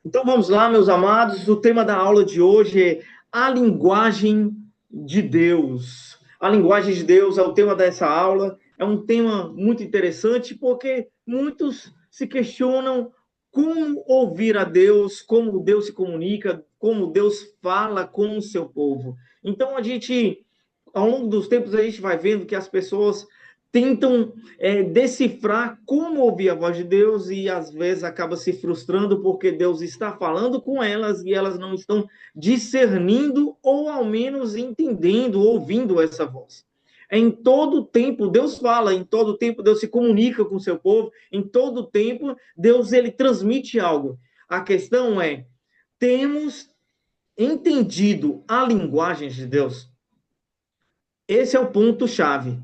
Então vamos lá, meus amados. O tema da aula de hoje é a linguagem de Deus. A linguagem de Deus é o tema dessa aula. É um tema muito interessante porque muitos se questionam como ouvir a Deus, como Deus se comunica, como Deus fala com o seu povo. Então ao longo dos tempos, a gente vai vendo que as pessoas tentam decifrar como ouvir a voz de Deus e às vezes acaba se frustrando porque Deus está falando com elas e elas não estão discernindo ou ao menos entendendo, ouvindo essa voz. Em todo tempo Deus fala, em todo tempo Deus se comunica com o seu povo, em todo tempo Deus ele transmite algo. A questão é, temos entendido a linguagem de Deus? Esse é o ponto-chave.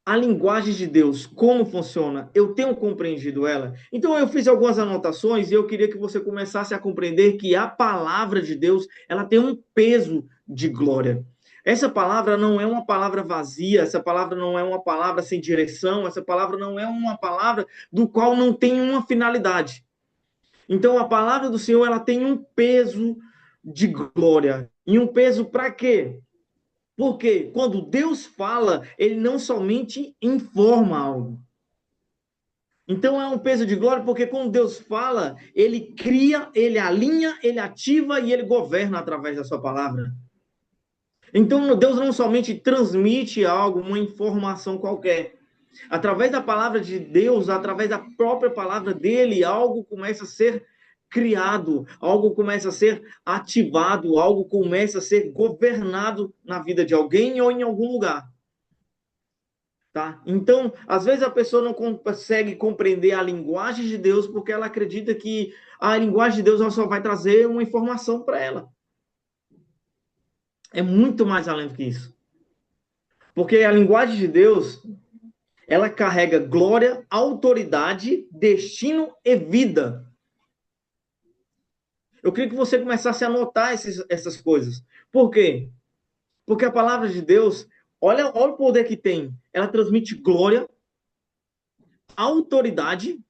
A linguagem de Deus, como funciona? Eu tenho compreendido ela? Então eu fiz algumas anotações e eu queria que você começasse a compreender que a palavra de Deus, ela tem um peso de glória. Essa palavra não é uma palavra vazia, essa palavra não é uma palavra sem direção, essa palavra não é uma palavra do qual não tem uma finalidade. Então a palavra do Senhor, ela tem um peso de glória. E um peso para quê? Porque quando Deus fala, ele não somente informa algo. Então é um peso de glória, porque quando Deus fala, ele cria, ele alinha, ele ativa e ele governa através da sua palavra. Então Deus não somente transmite algo, uma informação qualquer. Através da palavra de Deus, através da própria palavra dele, algo começa a ser criado, algo começa a ser ativado, algo começa a ser governado na vida de alguém ou em algum lugar. Tá? Então, às vezes a pessoa não consegue compreender a linguagem de Deus porque ela acredita que a linguagem de Deus ela só vai trazer uma informação para ela. É muito mais além do que isso. Porque a linguagem de Deus, ela carrega glória, autoridade, destino e vida. Eu queria que você começasse a anotar essas coisas. Por quê? Porque a palavra de Deus, olha o poder que tem. Ela transmite glória, autoridade,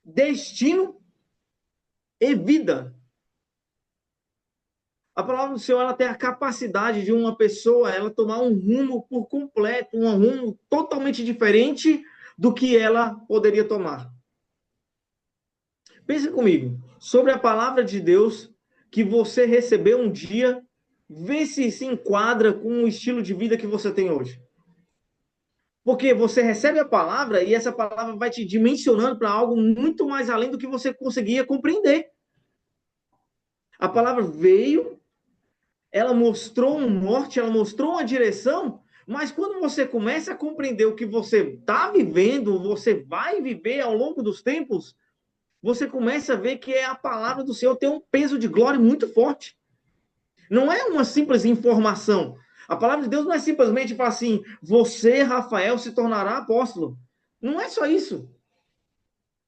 destino e vida. A palavra do Senhor ela tem a capacidade de uma pessoa ela tomar um rumo por completo, um rumo totalmente diferente do que ela poderia tomar. Pense comigo, sobre a palavra de Deus que você recebeu um dia, vê se enquadra com o estilo de vida que você tem hoje. Porque você recebe a palavra e essa palavra vai te dimensionando para algo muito mais além do que você conseguia compreender. A palavra veio, ela mostrou um norte, ela mostrou uma direção, mas quando você começa a compreender o que você está vivendo, você vai viver ao longo dos tempos, você começa a ver que a palavra do Senhor tem um peso de glória muito forte. Não é uma simples informação. A palavra de Deus não é simplesmente falar assim, você, Rafael, se tornará apóstolo. Não é só isso.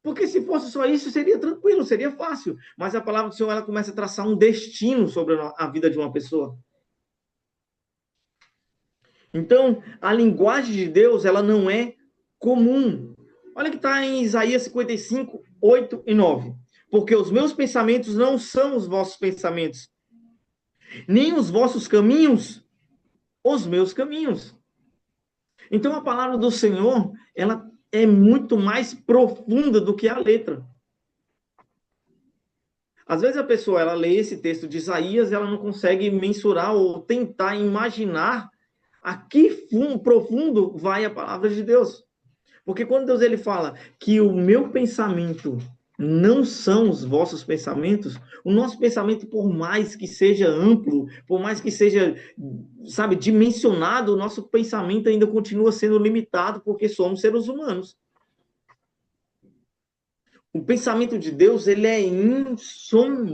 Porque se fosse só isso, seria tranquilo, seria fácil. Mas a palavra do Senhor, ela começa a traçar um destino sobre a vida de uma pessoa. Então, a linguagem de Deus, ela não é comum. Olha que está em Isaías 55, 8 e 9. Porque os meus pensamentos não são os vossos pensamentos, nem os vossos caminhos, os meus caminhos. Então, a palavra do Senhor, ela é muito mais profunda do que a letra. Às vezes a pessoa, ela lê esse texto de Isaías, ela não consegue mensurar ou tentar imaginar a que profundo vai a palavra de Deus. Porque quando Deus ele fala que o meu pensamento não são os vossos pensamentos, o nosso pensamento, por mais que seja amplo, por mais que seja, sabe, dimensionado, o nosso pensamento ainda continua sendo limitado porque somos seres humanos. O pensamento de Deus, ele é insondável.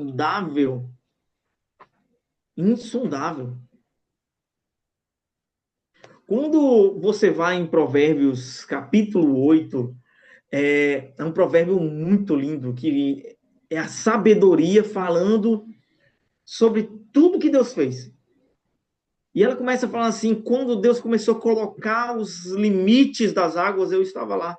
Insondável. Quando você vai em Provérbios, capítulo 8, é um provérbio muito lindo, que é a sabedoria falando sobre tudo que Deus fez. E ela começa a falar assim, quando Deus começou a colocar os limites das águas, eu estava lá.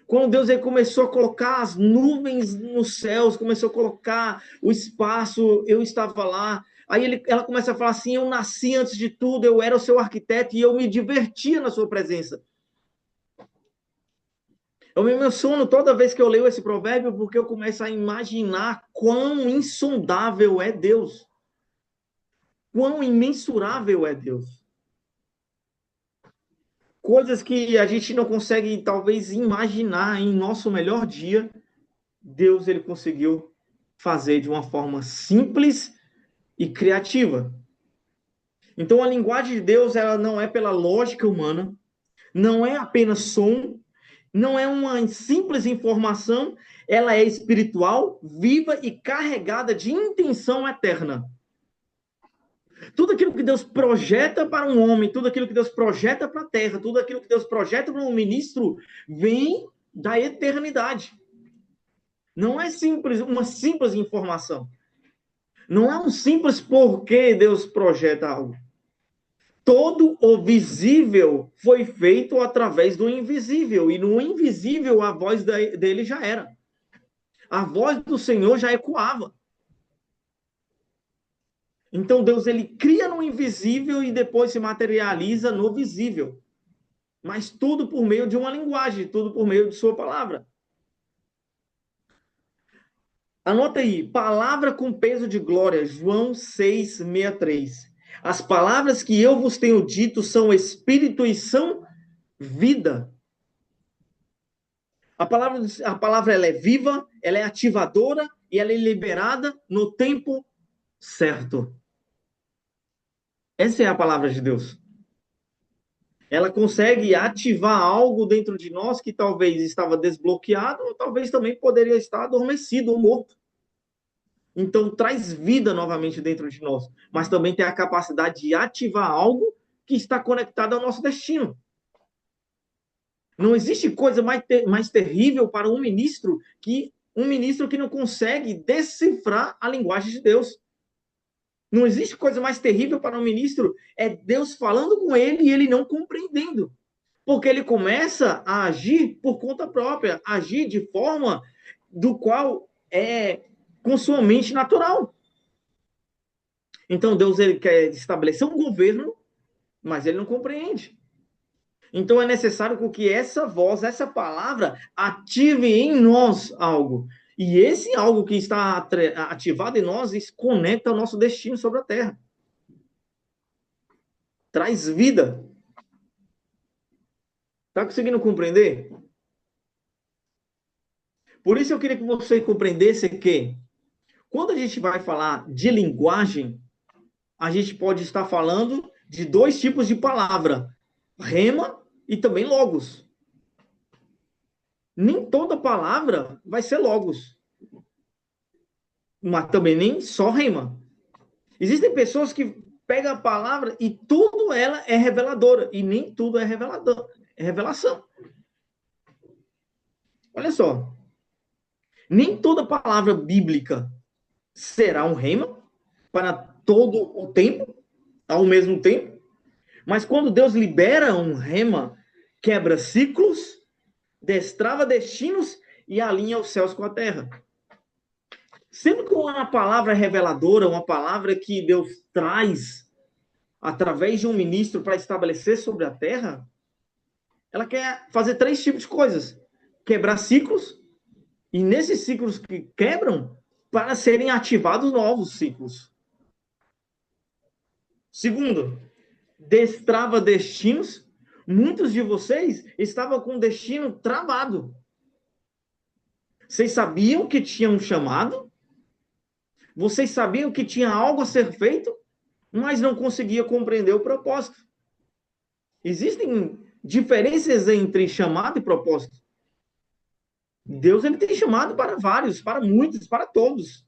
Quando Deus ele começou a colocar as nuvens nos céus, começou a colocar o espaço, eu estava lá. Aí ela começa a falar assim: eu nasci antes de tudo, eu era o seu arquiteto e eu me divertia na sua presença. Eu me emociono toda vez que eu leio esse provérbio, porque eu começo a imaginar quão insondável é Deus, quão imensurável é Deus. Coisas que a gente não consegue, talvez, imaginar em nosso melhor dia, Deus ele conseguiu fazer de uma forma simples e criativa. Então, a linguagem de Deus ela não é pela lógica humana, não é apenas som, não é uma simples informação, ela é espiritual, viva e carregada de intenção eterna. Tudo aquilo que Deus projeta para um homem, tudo aquilo que Deus projeta para a terra, tudo aquilo que Deus projeta para um ministro, vem da eternidade. Não é simples, uma simples informação. Não é um simples porquê Deus projeta algo. Todo o visível foi feito através do invisível, e no invisível a voz dele já era. A voz do Senhor já ecoava. Então Deus ele cria no invisível e depois se materializa no visível. Mas tudo por meio de uma linguagem, tudo por meio de sua palavra. Anota aí, palavra com peso de glória, João 6:63. As palavras que eu vos tenho dito são espírito e são vida. A palavra ela é viva, ela é ativadora e ela é liberada no tempo certo. Essa é a palavra de Deus. Ela consegue ativar algo dentro de nós que talvez estava desbloqueado ou talvez também poderia estar adormecido ou morto. Então, traz vida novamente dentro de nós, mas também tem a capacidade de ativar algo que está conectado ao nosso destino. Não existe coisa mais terrível para um ministro que não consegue decifrar a linguagem de Deus. Não existe coisa mais terrível para um ministro, é Deus falando com ele e ele não compreendendo. Porque ele começa a agir por conta própria, agir de forma do qual é com sua mente natural. Então Deus ele quer estabelecer um governo, mas ele não compreende. Então é necessário que essa voz, essa palavra, ative em nós algo. E esse algo que está ativado em nós conecta o nosso destino sobre a terra. Traz vida. Está conseguindo compreender? Por isso eu queria que você compreendesse que quando a gente vai falar de linguagem, a gente pode estar falando de dois tipos de palavra: rema e também logos. Nem toda palavra vai ser logos, mas também nem só rema. Existem pessoas que pegam a palavra e tudo ela é reveladora, e nem tudo é revelador, é revelação. Olha só, nem toda palavra bíblica será um rema para todo o tempo, ao mesmo tempo, mas quando Deus libera um rema, quebra ciclos, destrava destinos e alinha os céus com a terra. Sendo que uma palavra reveladora, uma palavra que Deus traz através de um ministro para estabelecer sobre a terra, ela quer fazer três tipos de coisas: quebrar ciclos, e nesses ciclos que quebram, para serem ativados novos ciclos. Segundo, destrava destinos. Muitos de vocês estavam com o destino travado. Vocês sabiam que tinha um chamado, vocês sabiam que tinha algo a ser feito, mas não conseguia compreender o propósito. Existem diferenças entre chamado e propósito. Deus ele tem chamado para vários, para muitos, para todos.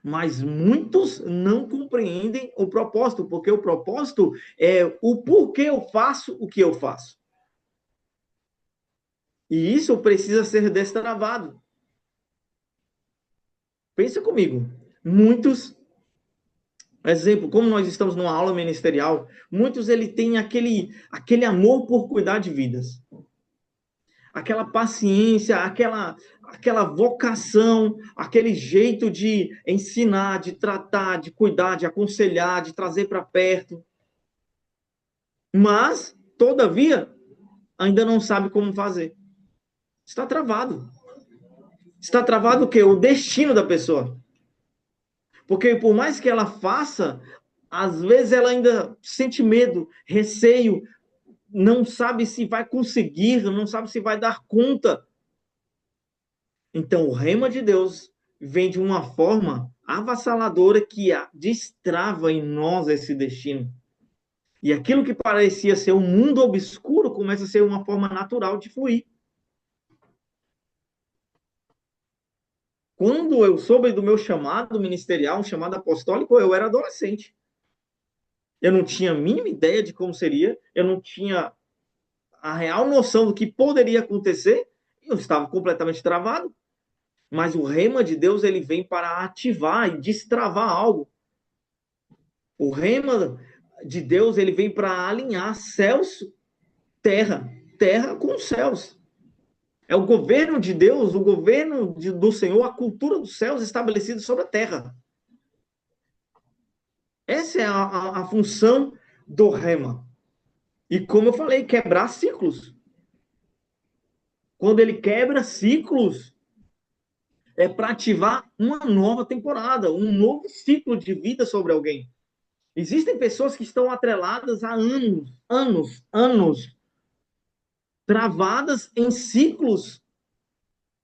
Mas muitos não compreendem o propósito, porque o propósito é o porquê eu faço o que eu faço. E isso precisa ser destravado. Pensa comigo. Muitos, exemplo, como nós estamos numa aula ministerial, muitos ele tem aquele amor por cuidar de vidas. aquela paciência, aquela vocação, aquele jeito de ensinar, de tratar, de cuidar, de aconselhar, de trazer para perto. Mas, todavia, ainda não sabe como fazer. Está travado. Está travado o quê? O destino da pessoa. Porque por mais que ela faça, às vezes ela ainda sente medo, receio, não sabe se vai conseguir, não sabe se vai dar conta. Então, o rema de Deus vem de uma forma avassaladora que destrava em nós esse destino. E aquilo que parecia ser um mundo obscuro começa a ser uma forma natural de fluir. Quando eu soube do meu chamado ministerial, um chamado apostólico, eu era adolescente. Eu não tinha a mínima ideia de como seria, eu não tinha a real noção do que poderia acontecer, eu estava completamente travado. Mas o rema de Deus, ele vem para ativar e destravar algo. O rema de Deus, ele vem para alinhar céus, terra, terra com os céus. É o governo de Deus, o governo do Senhor, a cultura dos céus estabelecida sobre a terra. Essa é a função do rema. E como eu falei, quebrar ciclos. Quando ele quebra ciclos, é para ativar uma nova temporada, um novo ciclo de vida sobre alguém. Existem pessoas que estão atreladas há anos, travadas em ciclos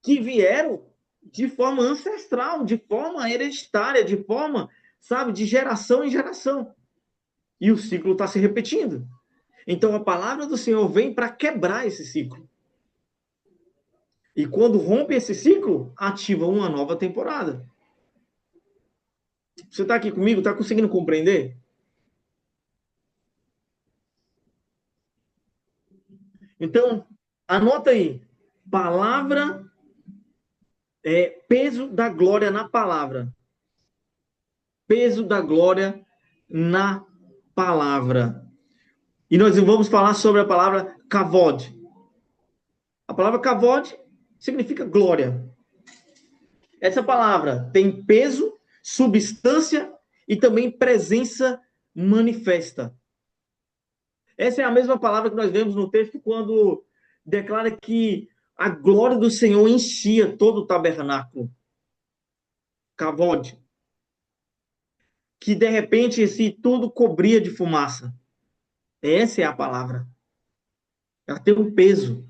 que vieram de forma ancestral, de forma hereditária, de forma, sabe, de geração em geração. E o ciclo está se repetindo. Então a palavra do Senhor vem para quebrar esse ciclo. E quando rompe esse ciclo, ativa uma nova temporada. Você está aqui comigo? Está conseguindo compreender? Então, anota aí. Palavra peso da glória na palavra. Peso da glória na palavra. E nós vamos falar sobre a palavra kavod. A palavra kavod significa glória. Essa palavra tem peso, substância e também presença manifesta. Essa é a mesma palavra que nós vemos no texto quando declara que a glória do Senhor enchia todo o tabernáculo. Kavod. Que de repente esse tudo cobria de fumaça. Essa é a palavra. Ela tem um peso.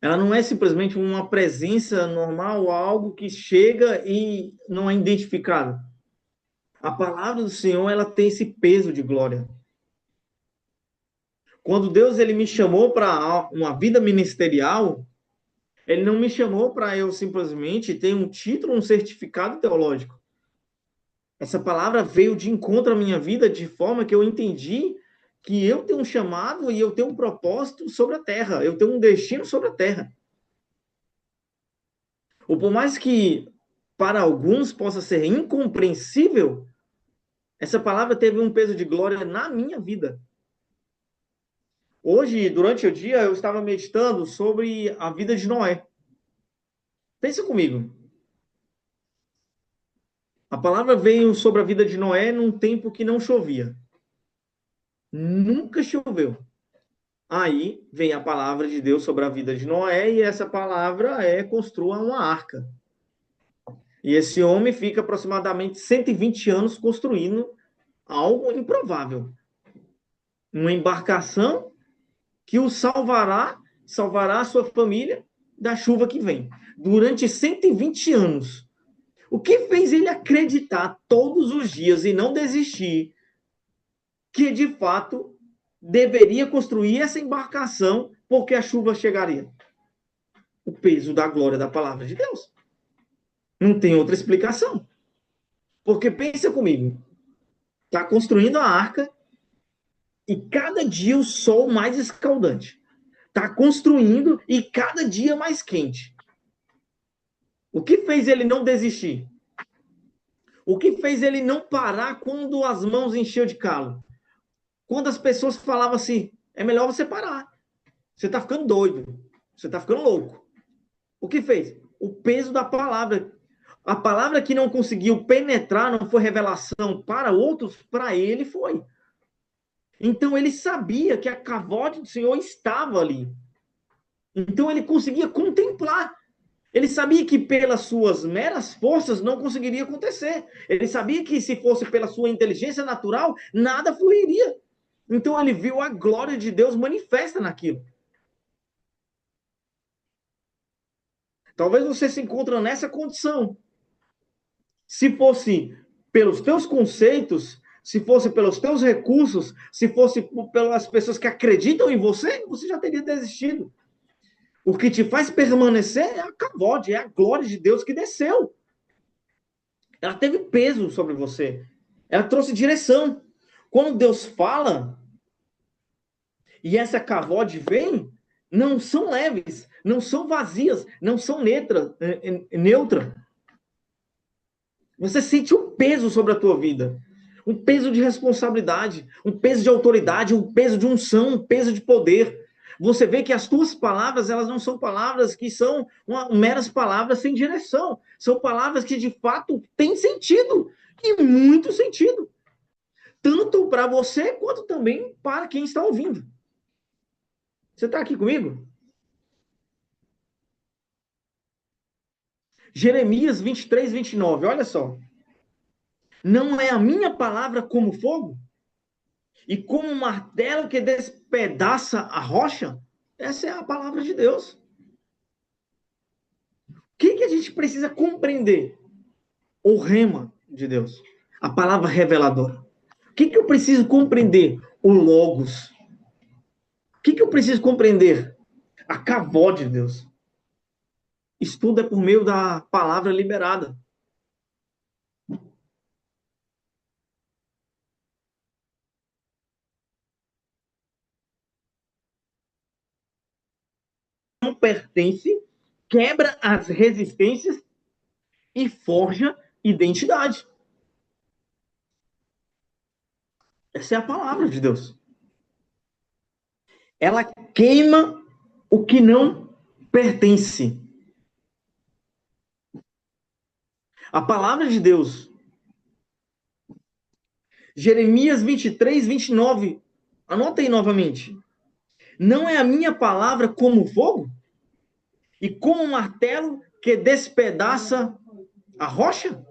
Ela não é simplesmente uma presença normal, algo que chega e não é identificado. A palavra do Senhor, ela tem esse peso de glória. Quando Deus ele me chamou para uma vida ministerial, ele não me chamou para eu simplesmente ter um título, um certificado teológico. Essa palavra veio de encontro à minha vida de forma que eu entendi que eu tenho um chamado e eu tenho um propósito sobre a terra, eu tenho um destino sobre a terra. Ou por mais que para alguns possa ser incompreensível, essa palavra teve um peso de glória na minha vida. Hoje, durante o dia, eu estava meditando sobre a vida de Noé. Pensa comigo. A palavra veio sobre a vida de Noé num tempo que não chovia. Nunca choveu. Aí vem a palavra de Deus sobre a vida de Noé e essa palavra construa uma arca. E esse homem fica aproximadamente 120 anos construindo algo improvável. Uma embarcação que o salvará a sua família da chuva que vem. Durante 120 anos. O que fez ele acreditar todos os dias e não desistir que, de fato, deveria construir essa embarcação porque a chuva chegaria? O peso da glória da palavra de Deus. Não tem outra explicação. Porque pensa comigo, está construindo a arca e cada dia o sol mais escaldante. Está construindo e cada dia mais quente. O que fez ele não desistir? O que fez ele não parar quando as mãos encheu de calo? Quando as pessoas falavam assim, é melhor você parar. Você está ficando doido. Você está ficando louco. O que fez? O peso da palavra. A palavra que não conseguiu penetrar, não foi revelação para outros, para ele foi. Então ele sabia que a cavote do Senhor estava ali. Então ele conseguia contemplar. Ele sabia que pelas suas meras forças não conseguiria acontecer. Ele sabia que se fosse pela sua inteligência natural, nada fluiria. Então ele viu a glória de Deus manifesta naquilo. Talvez você se encontre nessa condição. Se fosse pelos teus conceitos, se fosse pelos teus recursos, se fosse pelas pessoas que acreditam em você, você já teria desistido. O que te faz permanecer é a cavode, é a glória de Deus que desceu. Ela teve peso sobre você. Ela trouxe direção. Quando Deus fala e essa cavode vem, não são leves, não são vazias, não são neutra. Você sente um peso sobre a tua vida. Um peso de responsabilidade, um peso de autoridade, um peso de unção, um peso de poder. Você vê que as tuas palavras, elas não são palavras que são meras palavras sem direção. São palavras que, de fato, têm sentido. E muito sentido. Tanto para você, quanto também para quem está ouvindo. Você está aqui comigo? Jeremias 23, 29, olha só. Não é a minha palavra como fogo? E como um martelo que despedaça a rocha? Essa é a palavra de Deus. O que a gente precisa compreender? O rema de Deus. A palavra reveladora. O que eu preciso compreender? O logos. O que eu preciso compreender? A kavod de Deus. Isso tudo é por meio da palavra liberada. Não pertence, quebra as resistências e forja identidade. Essa é a palavra de Deus. Ela queima o que não pertence. A palavra de Deus. Jeremias 23, 29. Anota aí novamente. Não é a minha palavra como fogo? E como um martelo que despedaça a rocha?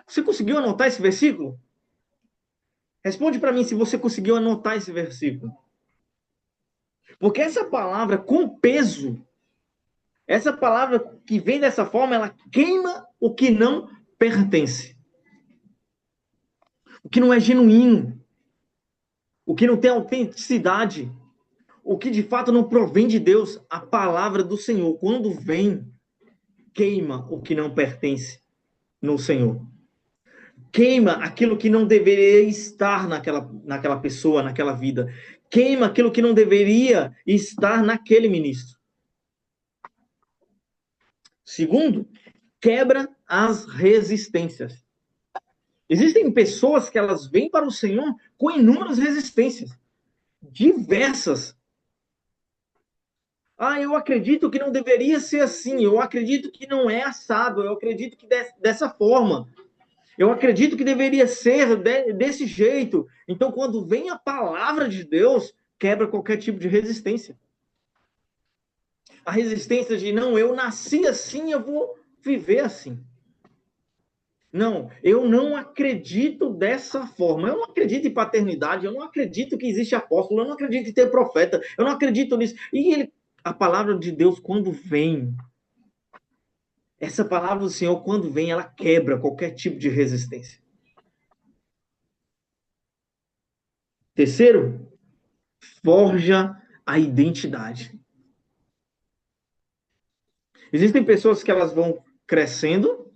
Você conseguiu anotar esse versículo? Responde para mim se você conseguiu anotar esse versículo. Porque essa palavra com peso, essa palavra que vem dessa forma, ela queima o que não pertence. O que não é genuíno. O que não tem autenticidade. O que de fato não provém de Deus. A palavra do Senhor, quando vem, queima o que não pertence no Senhor. Queima aquilo que não deveria estar naquela pessoa, naquela vida. Queima aquilo que não deveria estar naquele ministro. Segundo, quebra as resistências. Existem pessoas que elas vêm para o Senhor com inúmeras resistências, diversas. Ah, eu acredito que não deveria ser assim, eu acredito que não é assado, eu acredito que dessa forma. Eu acredito que deveria ser desse jeito. Então, quando vem a palavra de Deus, quebra qualquer tipo de resistência. A resistência de, não, eu nasci assim, eu vou viver assim. Não, eu não acredito dessa forma. Eu não acredito em paternidade, eu não acredito que existe apóstolo, eu não acredito em ter profeta, eu não acredito nisso. E a palavra de Deus, quando vem, essa palavra do Senhor, quando vem, ela quebra qualquer tipo de resistência. Terceiro, forja a identidade. Existem pessoas que elas vão crescendo,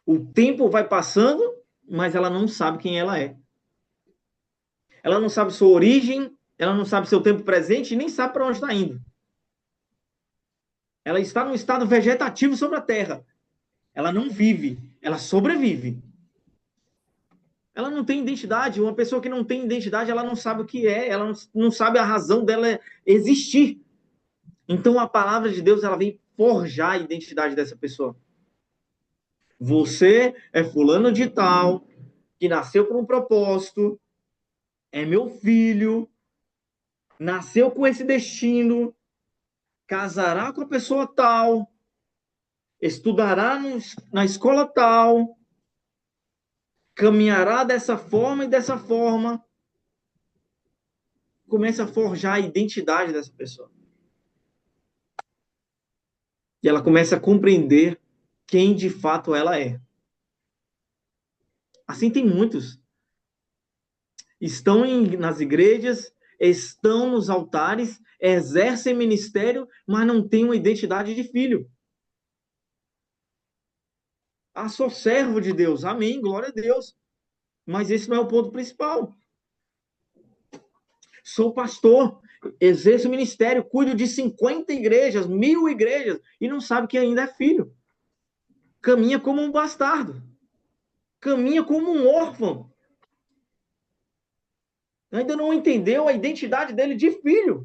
o tempo vai passando, mas ela não sabe quem ela é. Ela não sabe sua origem, ela não sabe seu tempo presente e nem sabe para onde está indo. Ela está num estado vegetativo sobre a Terra. Ela não vive, ela sobrevive. Ela não tem identidade. Uma pessoa que não tem identidade, ela não sabe o que é, ela não sabe a razão dela existir. Então a palavra de Deus, ela vem forjar a identidade dessa pessoa. Você é fulano de tal, que nasceu por um propósito, é meu filho, nasceu com esse destino, casará com a pessoa tal, estudará na escola tal, caminhará dessa forma e dessa forma. Começa a forjar a identidade dessa pessoa. E ela começa a compreender quem de fato ela é. Assim tem muitos. Estão nas igrejas, estão nos altares, exercem ministério, mas não têm uma identidade de filho. Ah, sou servo de Deus. Amém, glória a Deus. Mas esse não é o ponto principal. Sou pastor, exerço ministério, cuido de 50 igrejas, 1000 igrejas, e não sabe que ainda é filho. Caminha como um bastardo. Caminha como um órfão. Ainda não entendeu a identidade dele de filho.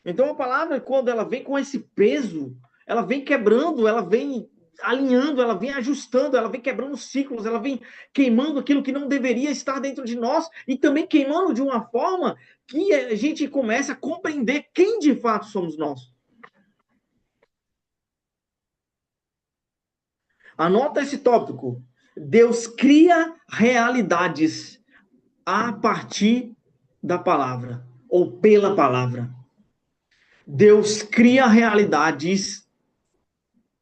Então a palavra, quando ela vem com esse peso, ela vem quebrando, ela vem alinhando, ela vem ajustando, ela vem quebrando ciclos, ela vem queimando aquilo que não deveria estar dentro de nós e também queimando de uma forma que a gente começa a compreender quem de fato somos nós. Anota esse tópico. Deus cria realidades a partir da palavra ou pela palavra. Deus cria realidades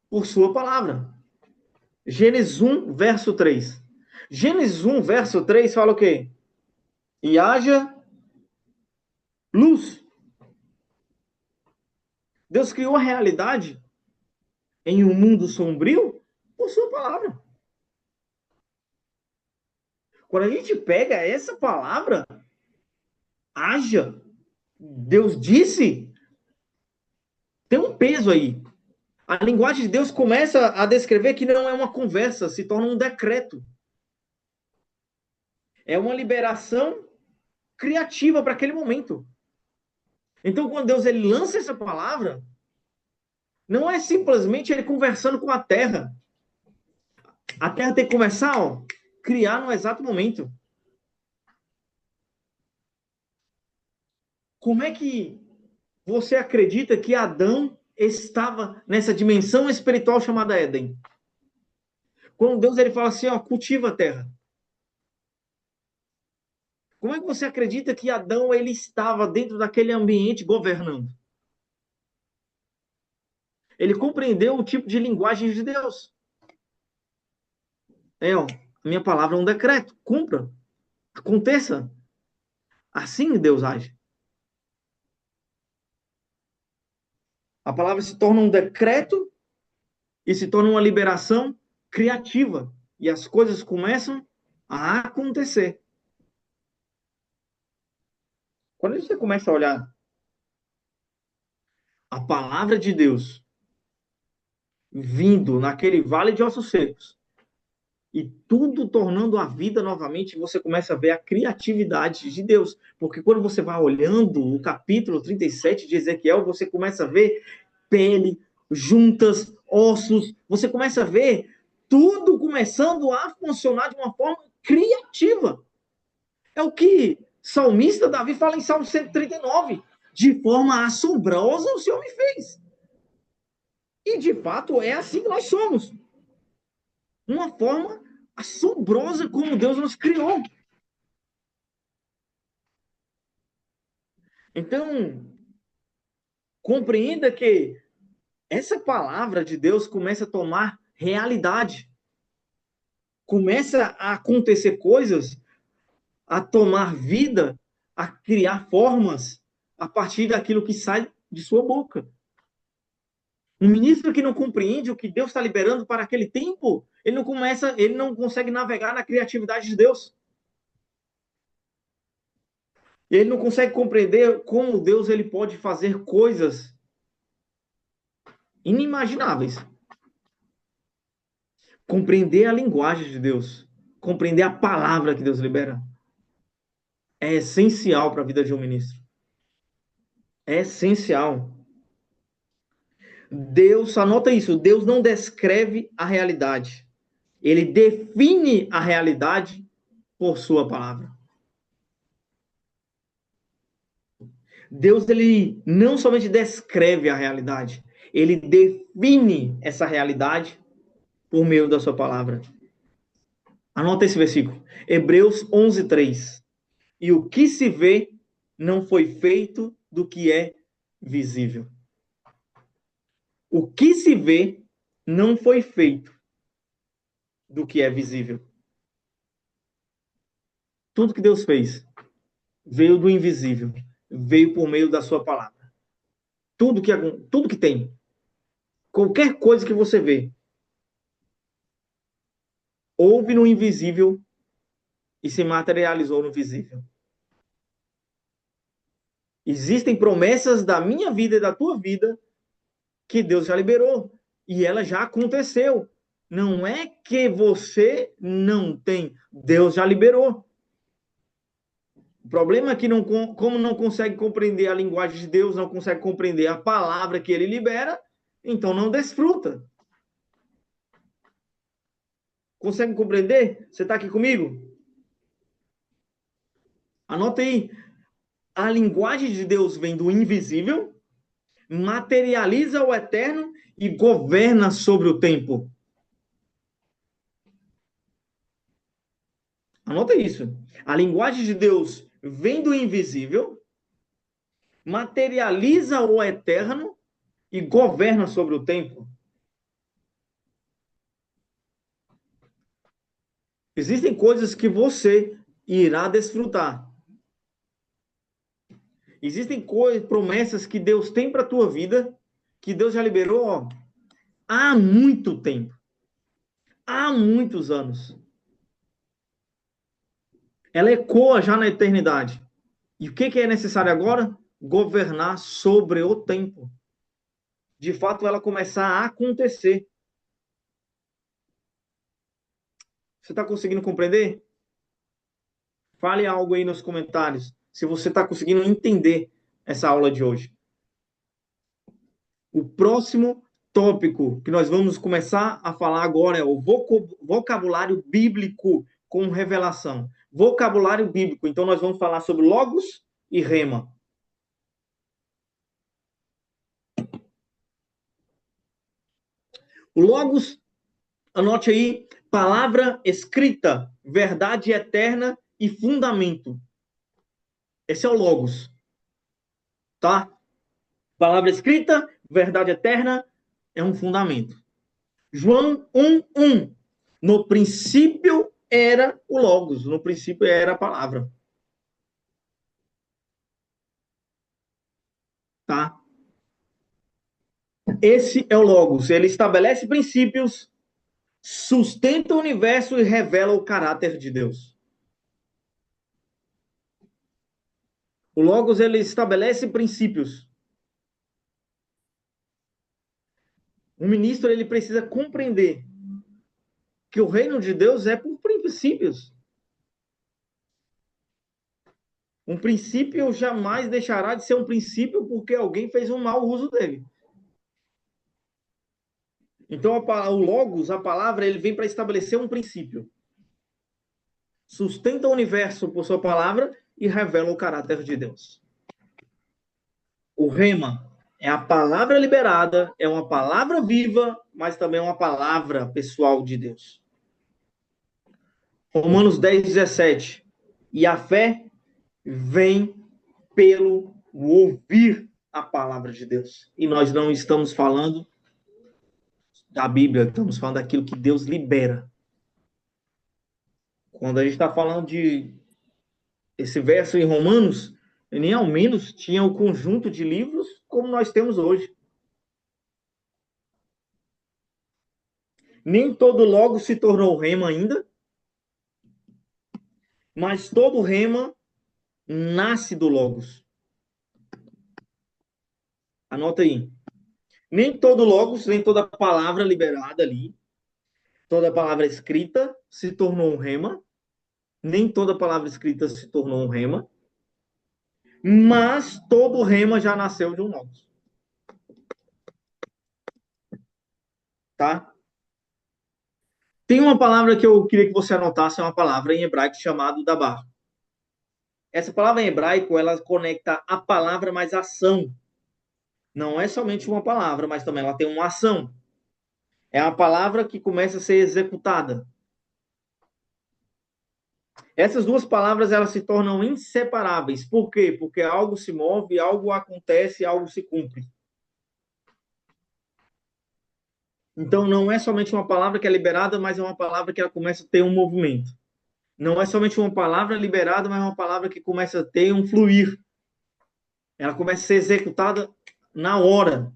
por sua palavra. Gênesis 1, verso 3. Gênesis 1, verso 3 fala o quê? E haja luz. Deus criou a realidade em um mundo sombrio por sua palavra. Quando a gente pega essa palavra, haja, Deus disse, tem um peso aí. A linguagem de Deus começa a descrever que não é uma conversa, se torna um decreto. É uma liberação criativa para aquele momento. Então, quando Deus ele lança essa palavra, não é simplesmente ele conversando com a terra. A terra tem que começar a criar no exato momento. Como é que você acredita que Adão estava nessa dimensão espiritual chamada Éden? Quando Deus ele fala assim, ó, cultiva a terra. Como é que você acredita que Adão ele estava dentro daquele ambiente governando? Ele compreendeu o tipo de linguagem de Deus. Ó, a minha palavra é um decreto, cumpra, aconteça. Assim Deus age. A palavra se torna um decreto e se torna uma liberação criativa. E as coisas começam a acontecer. Quando você começa a olhar a palavra de Deus vindo naquele vale de ossos secos e tudo tornando a vida novamente, você começa a ver a criatividade de Deus. Porque quando você vai olhando o capítulo 37 de Ezequiel, você começa a ver pele, juntas, ossos, você começa a ver tudo começando a funcionar de uma forma criativa. É o que salmista Davi fala em Salmo 139. De forma assombrosa o Senhor me fez. E de fato é assim que nós somos. Uma forma assombrosa como Deus nos criou. Então, compreenda que essa palavra de Deus começa a tomar realidade. Começa a acontecer coisas, a tomar vida, a criar formas a partir daquilo que sai de sua boca. Um ministro que não compreende o que Deus está liberando para aquele tempo, ele não consegue navegar na criatividade de Deus. Ele não consegue compreender como Deus ele pode fazer coisas inimagináveis. Compreender a linguagem de Deus, compreender a palavra que Deus libera, é essencial para a vida de um ministro. É essencial. Deus, anota isso, Deus não descreve a realidade. Ele define a realidade por sua palavra. Deus, ele não somente descreve a realidade, ele define essa realidade por meio da sua palavra. Anota esse versículo. Hebreus 11:3. E o que se vê não foi feito do que é visível. O que se vê não foi feito do que é visível. Tudo que Deus fez veio do invisível, veio por meio da sua palavra. Tudo que tem, qualquer coisa que você vê, houve no invisível e se materializou no visível. Existem promessas da minha vida e da tua vida que Deus já liberou e ela já aconteceu. Não é que você não tem, Deus já liberou. O problema é que, não, como não consegue compreender a linguagem de Deus, não consegue compreender a palavra que ele libera, então não desfruta. Consegue compreender? Você está aqui comigo? Anota aí. A linguagem de Deus vem do invisível, materializa o eterno e governa sobre o tempo. Anota isso. A linguagem de Deus vem do invisível, materializa o eterno e governa sobre o tempo. Existem coisas que você irá desfrutar. Existem promessas que Deus tem para a tua vida, que Deus já liberou ó, há muito tempo. Há muitos anos. Ela ecoa já na eternidade. E o que é necessário agora? Governar sobre o tempo. De fato, ela começar a acontecer. Você está conseguindo compreender? Fale algo aí nos comentários, se você está conseguindo entender essa aula de hoje. O próximo tópico que nós vamos começar a falar agora é o vocabulário bíblico com revelação. Vocabulário bíblico. Então, nós vamos falar sobre logos e rema. O logos, anote aí, palavra escrita, verdade eterna e fundamento. Esse é o logos. Tá? Palavra escrita, verdade eterna, é um fundamento. João 1:1. No princípio era o logos, no princípio era a palavra. Tá? Esse é o logos, ele estabelece princípios, sustenta o universo e revela o caráter de Deus. O logos ele estabelece princípios. O ministro ele precisa compreender que o reino de Deus é por princípios. Um princípio jamais deixará de ser um princípio porque alguém fez um mau uso dele. Então, o logos, a palavra, ele vem para estabelecer um princípio. Sustenta o universo por sua palavra e revela o caráter de Deus. O rema é a palavra liberada, é uma palavra viva, mas também é uma palavra pessoal de Deus. Romanos 10:17. E a fé vem pelo ouvir a palavra de Deus. E nós não estamos falando da Bíblia, estamos falando daquilo que Deus libera. Quando a gente está falando de esse verso em Romanos, nem ao menos tinha o conjunto de livros como nós temos hoje. Nem todo logo se tornou rema ainda, mas todo rema nasce do logos. Anota aí. Nem todo logos, nem toda palavra liberada ali Toda palavra escrita se tornou um rema. Nem toda palavra escrita se tornou um rema. Mas todo rema já nasceu de um logos. Tá? Tem uma palavra que eu queria que você anotasse, é uma palavra em hebraico chamada dabar. Essa palavra em hebraico, ela conecta a palavra mais a ação. Não é somente uma palavra, mas também ela tem uma ação. É a palavra que começa a ser executada. Essas duas palavras, elas se tornam inseparáveis. Por quê? Porque algo se move, algo acontece, algo se cumpre. Então, não é somente uma palavra que é liberada, mas é uma palavra que ela começa a ter um movimento. Não é somente uma palavra liberada, mas é uma palavra que começa a ter um fluir. Ela começa a ser executada na hora.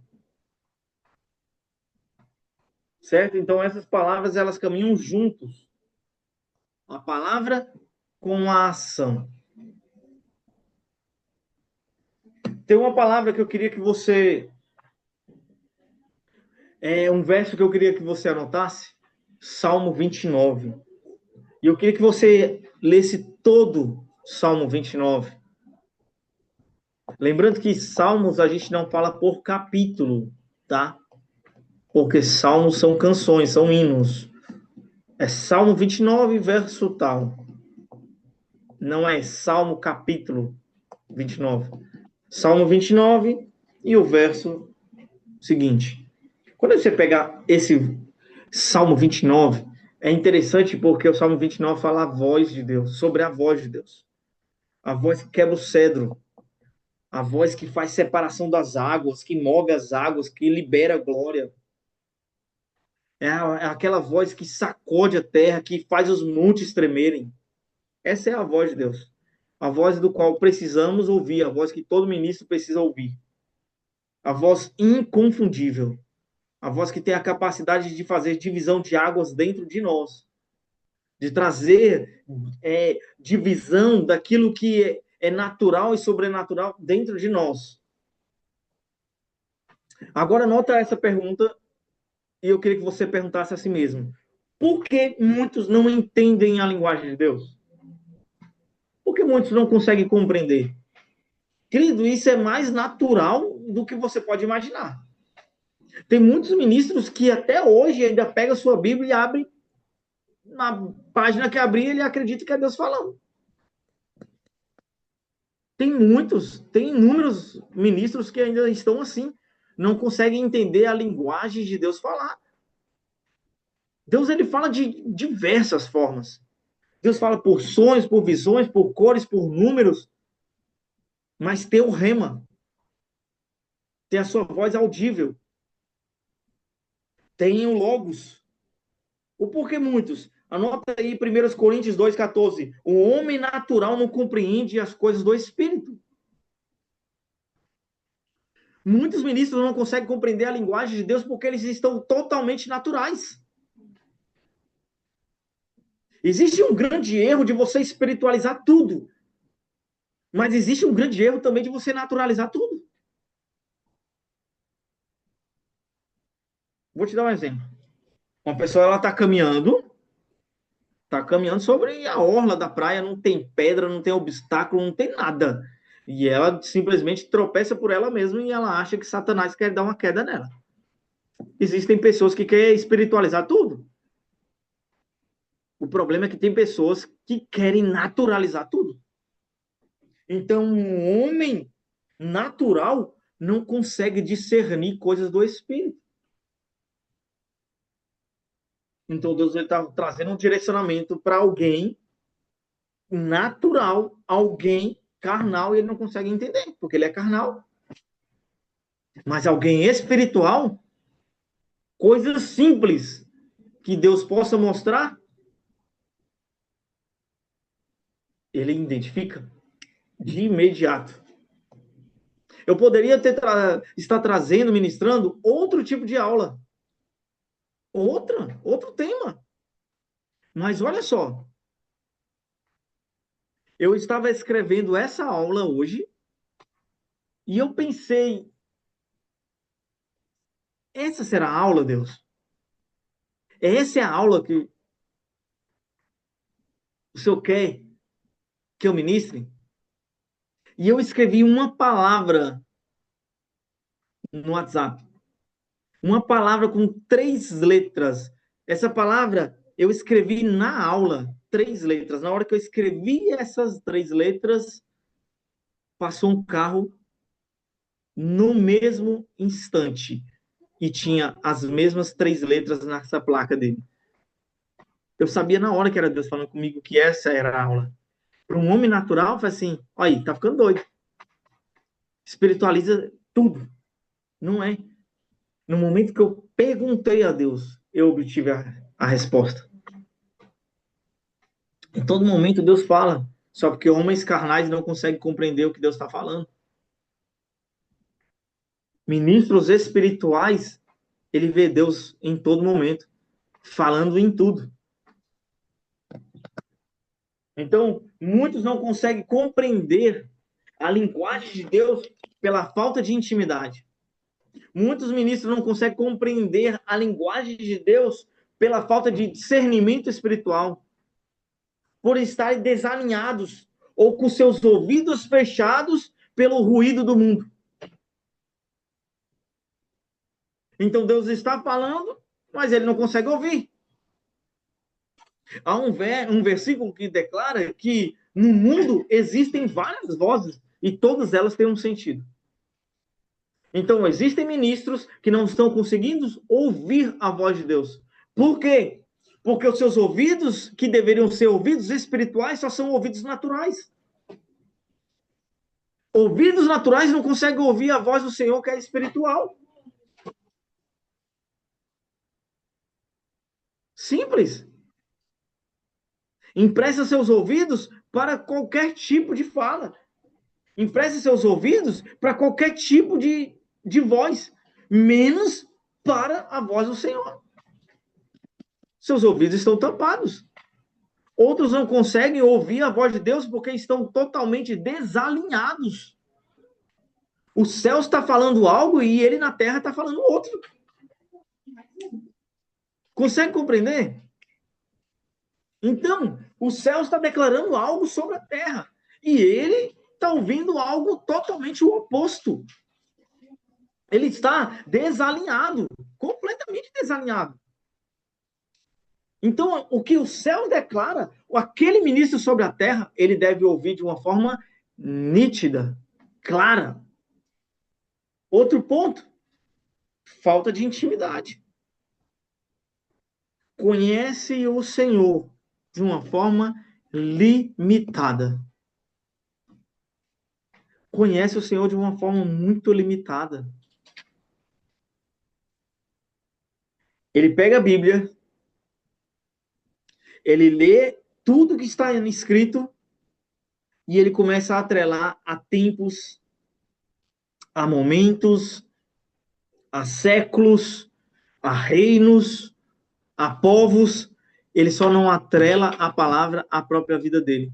Certo? Então, essas palavras, elas caminham juntos. A palavra com a ação. Tem uma palavra que eu queria que você... um verso que eu queria que você anotasse. Salmo 29. E eu queria que você lesse todo Salmo 29. Lembrando que Salmos a gente não fala por capítulo, tá? Porque Salmos são canções, são hinos. É Salmo 29, verso tal. Não é Salmo capítulo 29. Salmo 29 e o verso seguinte. Quando você pegar esse Salmo 29, é interessante porque o Salmo 29 fala a voz de Deus, sobre a voz de Deus. A voz que quebra o cedro, a voz que faz separação das águas, que move as águas, que libera a glória. É aquela voz que sacode a terra, que faz os montes tremerem. Essa é a voz de Deus. A voz do qual precisamos ouvir, a voz que todo ministro precisa ouvir. A voz inconfundível. A voz que tem a capacidade de fazer divisão de águas dentro de nós. De trazer divisão daquilo que é natural e sobrenatural dentro de nós. Agora, nota essa pergunta e eu queria que você perguntasse a si mesmo. Por que muitos não entendem a linguagem de Deus? Por que muitos não conseguem compreender? Querido, isso é mais natural do que você pode imaginar. Tem muitos ministros que até hoje ainda pegam a sua Bíblia e abrem na página que abrir, ele acredita que é Deus falando. Tem inúmeros ministros que ainda estão assim, não conseguem entender a linguagem de Deus falar. Deus ele fala de diversas formas. Deus fala por sonhos, por visões, por cores, por números, mas tem o rema, tem a sua voz audível, tem o logos. O porquê muitos? Anota aí 1 Coríntios 2,14. O homem natural não compreende as coisas do Espírito. Muitos ministros não conseguem compreender a linguagem de Deus porque eles estão totalmente naturais. Existe um grande erro de você espiritualizar tudo. Mas existe um grande erro também de você naturalizar tudo. Vou te dar um exemplo. Uma pessoa ela está caminhando sobre a orla da praia, não tem pedra, não tem obstáculo, não tem nada. E ela simplesmente tropeça por ela mesma e ela acha que Satanás quer dar uma queda nela. Existem pessoas que querem espiritualizar tudo. O problema é que tem pessoas que querem naturalizar tudo. Então, um homem natural não consegue discernir coisas do espírito. Então, Deus está trazendo um direcionamento para alguém natural, alguém carnal, e ele não consegue entender, porque ele é carnal. Mas alguém espiritual, coisas simples que Deus possa mostrar, ele identifica de imediato. Eu poderia estar trazendo, ministrando outro tipo de aula, outro tema. Mas olha só, eu estava escrevendo essa aula hoje e eu pensei, essa será a aula, Deus? Essa é a aula que o senhor quer que eu ministre? E eu escrevi uma palavra no WhatsApp. Uma palavra com 3 letras. Essa palavra eu escrevi na aula, 3 letras. Na hora que eu escrevi essas 3 letras, passou um carro no mesmo instante e tinha as mesmas 3 letras nessa placa dele. Eu sabia na hora que era Deus falando comigo que essa era a aula. Para um homem natural, foi assim: olha aí, tá ficando doido. Espiritualiza tudo. Não é. No momento que eu perguntei a Deus, eu obtive a resposta. Em todo momento Deus fala, só porque homens carnais não conseguem compreender o que Deus está falando. Ministros espirituais, ele vê Deus em todo momento, falando em tudo. Então, muitos não conseguem compreender a linguagem de Deus pela falta de intimidade. Muitos ministros não conseguem compreender a linguagem de Deus pela falta de discernimento espiritual, por estarem desalinhados ou com seus ouvidos fechados pelo ruído do mundo. Então Deus está falando, mas ele não consegue ouvir. Há um versículo que declara que no mundo existem várias vozes e todas elas têm um sentido. Então, existem ministros que não estão conseguindo ouvir a voz de Deus. Por quê? Porque os seus ouvidos, que deveriam ser ouvidos espirituais, só são ouvidos naturais. Ouvidos naturais não conseguem ouvir a voz do Senhor, que é espiritual. Simples. Empresta seus ouvidos para qualquer tipo de fala. Empreste seus ouvidos para qualquer tipo de voz, menos para a voz do Senhor. Seus ouvidos estão tampados. Outros não conseguem ouvir a voz de Deus porque estão totalmente desalinhados. O céu está falando algo e ele na terra está falando outro. Consegue compreender? Então, o céu está declarando algo sobre a terra e ele está ouvindo algo totalmente o oposto. Ele está desalinhado, completamente desalinhado. Então, o que o céu declara, aquele ministro sobre a terra, ele deve ouvir de uma forma nítida, clara. Outro ponto, falta de intimidade. Conhece o Senhor de uma forma limitada. Conhece o Senhor de uma forma muito limitada. Ele pega a Bíblia, ele lê tudo que está escrito e ele começa a atrelar a tempos, a momentos, a séculos, a reinos, a povos. Ele só não atrela a palavra à própria vida dele.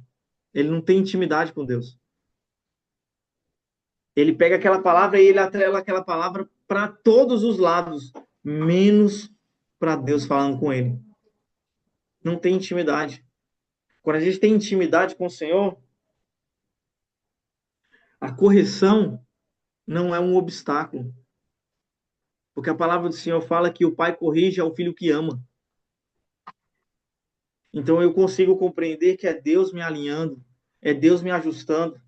Ele não tem intimidade com Deus. Ele pega aquela palavra e ele atrela aquela palavra para todos os lados, menos para Deus falando com ele. Não tem intimidade. Quando a gente tem intimidade com o Senhor, a correção não é um obstáculo. Porque a palavra do Senhor fala que o pai corrige ao filho que ama. Então eu consigo compreender que é Deus me alinhando, é Deus me ajustando.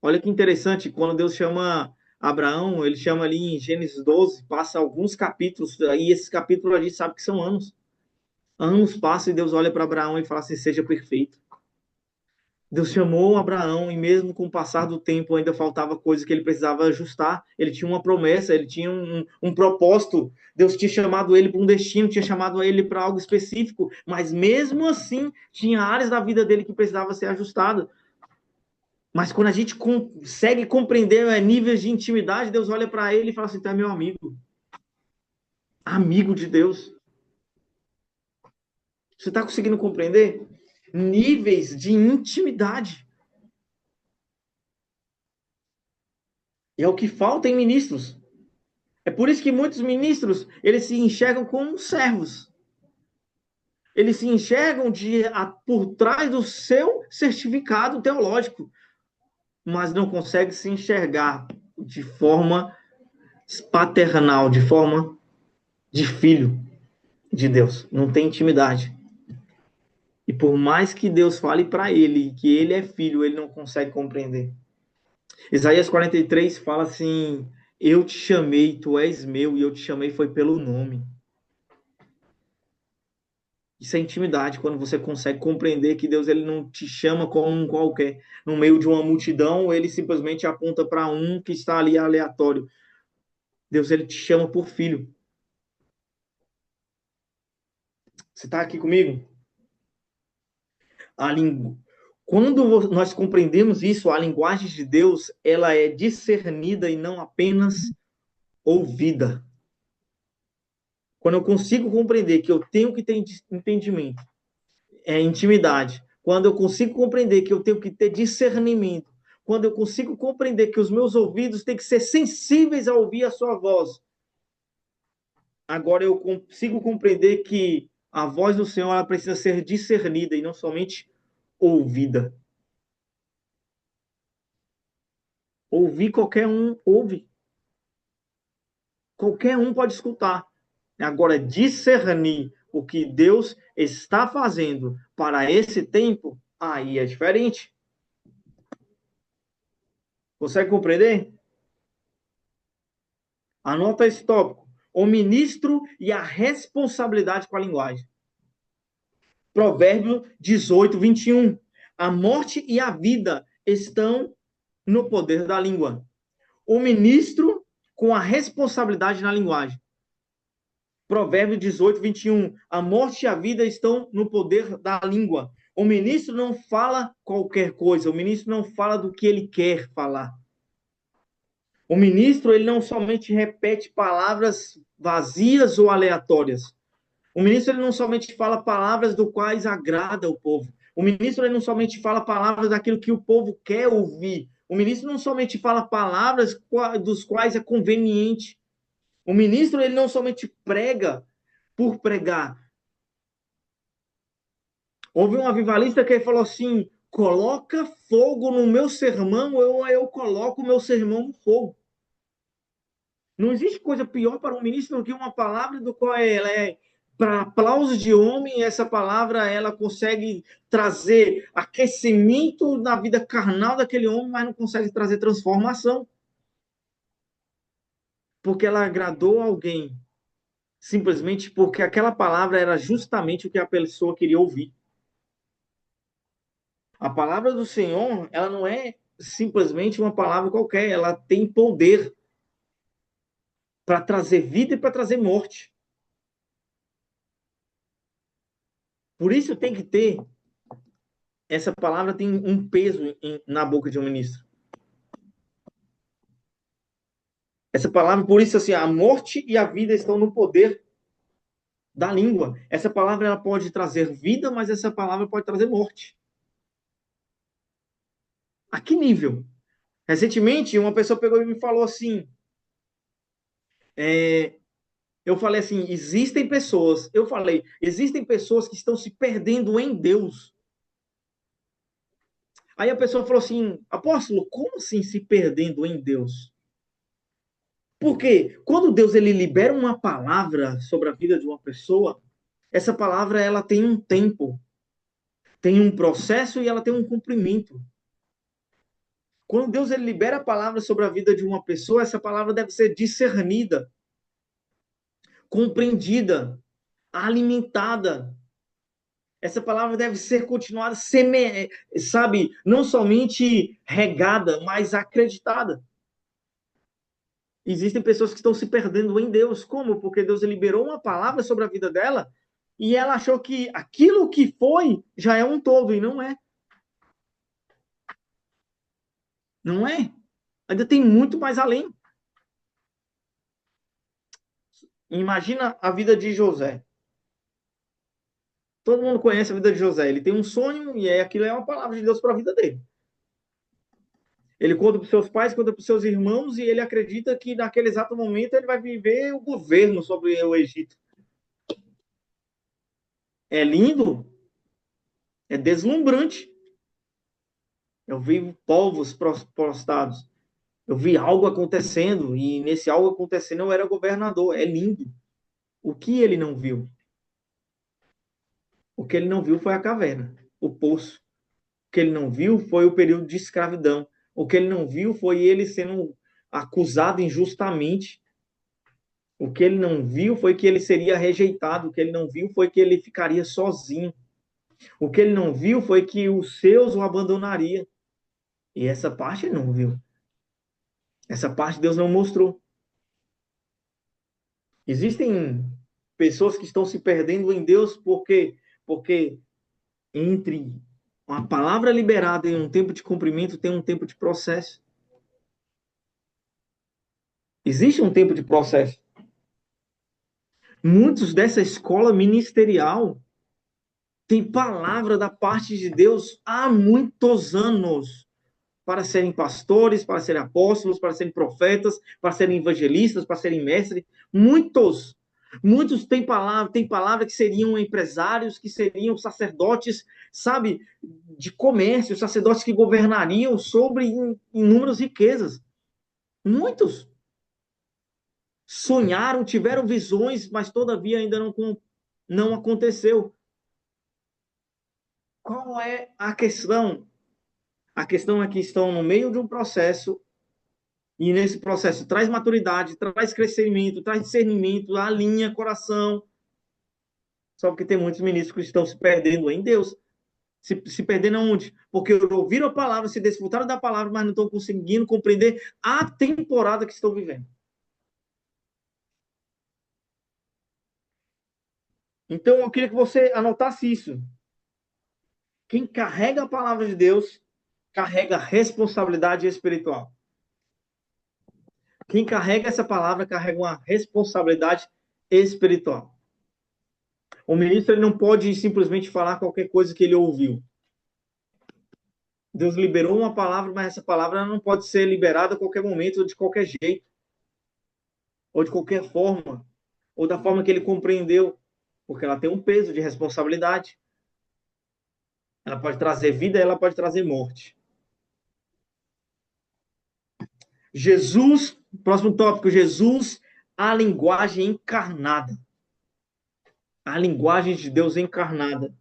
Olha que interessante, quando Deus chama Abraão, ele chama ali em Gênesis 12, passa alguns capítulos, e esses capítulos a gente sabe que são anos. Anos passam e Deus olha para Abraão e fala assim: seja perfeito. Deus chamou Abraão e mesmo com o passar do tempo ainda faltava coisa que ele precisava ajustar. Ele tinha uma promessa, ele tinha um propósito. Deus tinha chamado ele para um destino, tinha chamado ele para algo específico, mas mesmo assim tinha áreas da vida dele que precisava ser ajustada. Mas quando a gente consegue compreender níveis de intimidade, Deus olha para ele e fala assim: tu é meu amigo. Amigo de Deus. Você está conseguindo compreender? Níveis de intimidade. E é o que falta em ministros. É por isso que muitos ministros, eles se enxergam como servos. Eles se enxergam por trás do seu certificado teológico, mas não conseguem se enxergar de forma paternal, de forma de filho de Deus. Não tem intimidade. E por mais que Deus fale para ele que ele é filho, ele não consegue compreender. Isaías 43 fala assim: eu te chamei, tu és meu, e eu te chamei foi pelo nome. Isso é intimidade, quando você consegue compreender que Deus ele não te chama como um qualquer. No meio de uma multidão, ele simplesmente aponta para um que está ali aleatório. Deus ele te chama por filho. Você está aqui comigo? A língua. Quando nós compreendemos isso, a linguagem de Deus ela é discernida e não apenas ouvida. Quando eu consigo compreender que eu tenho que ter entendimento, intimidade. Quando eu consigo compreender que eu tenho que ter discernimento. Quando eu consigo compreender que os meus ouvidos têm que ser sensíveis a ouvir a sua voz. Agora eu consigo compreender que a voz do Senhor ela precisa ser discernida e não somente ouvida. Ouvir qualquer um ouve. Qualquer um pode escutar. Agora, discernir o que Deus está fazendo para esse tempo, aí é diferente. Consegue compreender? Anota esse tópico. O ministro e a responsabilidade com a linguagem. Provérbio 18, 21. A morte e a vida estão no poder da língua. O ministro com a responsabilidade na linguagem. Provérbio 18, 21. A morte e a vida estão no poder da língua. O ministro não fala qualquer coisa, o ministro não fala do que ele quer falar. O ministro, ele não somente repete palavras vazias ou aleatórias. O ministro, ele não somente fala palavras do quais agrada o povo. O ministro, ele não somente fala palavras daquilo que o povo quer ouvir. O ministro não somente fala palavras dos quais é conveniente. O ministro, ele não somente prega por pregar. Houve um avivalista que falou assim: coloca fogo no meu sermão, ou eu coloco o meu sermão no fogo. Não existe coisa pior para um ministro do que uma palavra do qual ela é para aplausos de homem, essa palavra ela consegue trazer aquecimento na vida carnal daquele homem, mas não consegue trazer transformação. Porque ela agradou alguém, simplesmente porque aquela palavra era justamente o que a pessoa queria ouvir. A palavra do Senhor, ela não é simplesmente uma palavra qualquer, ela tem poder para trazer vida e para trazer morte. Por isso tem que ter, essa palavra tem um peso na boca de um ministro. Essa palavra, por isso, assim, a morte e a vida estão no poder da língua. Essa palavra ela pode trazer vida, mas essa palavra pode trazer morte. A que nível? Recentemente, uma pessoa pegou e me falou assim: eu falei assim, existem pessoas que estão se perdendo em Deus. Aí a pessoa falou assim, apóstolo, como assim se perdendo em Deus? Porque quando Deus ele libera uma palavra sobre a vida de uma pessoa, essa palavra ela tem um tempo, tem um processo e ela tem um cumprimento. Quando Deus ele libera a palavra sobre a vida de uma pessoa, essa palavra deve ser discernida, compreendida, alimentada. Essa palavra deve ser continuada, sabe, não somente regada, mas acreditada. Existem pessoas que estão se perdendo em Deus. Como? Porque Deus liberou uma palavra sobre a vida dela e ela achou que aquilo que foi já é um todo, e não é. Não é. Ainda tem muito mais além. Imagina a vida de José. Todo mundo conhece a vida de José. Ele tem um sonho e aquilo é uma palavra de Deus para a vida dele. Ele conta para os seus pais, conta para os seus irmãos e ele acredita que naquele exato momento ele vai viver o governo sobre o Egito. É lindo, é deslumbrante. Eu vi povos prostrados. Eu vi algo acontecendo, e nesse algo acontecendo eu era governador. É lindo. O que ele não viu? O que ele não viu foi a caverna, o poço. O que ele não viu foi o período de escravidão. O que ele não viu foi ele sendo acusado injustamente. O que ele não viu foi que ele seria rejeitado. O que ele não viu foi que ele ficaria sozinho. O que ele não viu foi que os seus o abandonariam. E essa parte ele não viu. Essa parte Deus não mostrou. Existem pessoas que estão se perdendo em Deus porque entre uma palavra liberada e um tempo de cumprimento tem um tempo de processo. Existe um tempo de processo. Muitos dessa escola ministerial têm palavra da parte de Deus há muitos anos para serem pastores, para serem apóstolos, para serem profetas, para serem evangelistas, para serem mestres. Muitos têm palavra que seriam empresários, que seriam sacerdotes, sabe, de comércio, sacerdotes que governariam sobre inúmeras riquezas. Muitos sonharam, tiveram visões, mas todavia ainda não aconteceu. Qual é a questão? A questão é que estão no meio de um processo e nesse processo traz maturidade, traz crescimento, traz discernimento, alinha coração. Só porque tem muitos ministros que estão se perdendo em Deus. Se perdendo aonde? Porque ouviram a palavra, se desfrutaram da palavra, mas não estão conseguindo compreender a temporada que estão vivendo. Então eu queria que você anotasse isso. Quem carrega a palavra de Deus carrega responsabilidade espiritual. Quem carrega essa palavra carrega uma responsabilidade espiritual. O ministro ele não pode simplesmente falar qualquer coisa que ele ouviu. Deus liberou uma palavra, mas essa palavra não pode ser liberada a qualquer momento, ou de qualquer jeito, ou de qualquer forma, ou da forma que ele compreendeu, porque ela tem um peso de responsabilidade. Ela pode trazer vida, ela pode trazer morte. Jesus, próximo tópico, Jesus, a linguagem encarnada. A linguagem de Deus encarnada.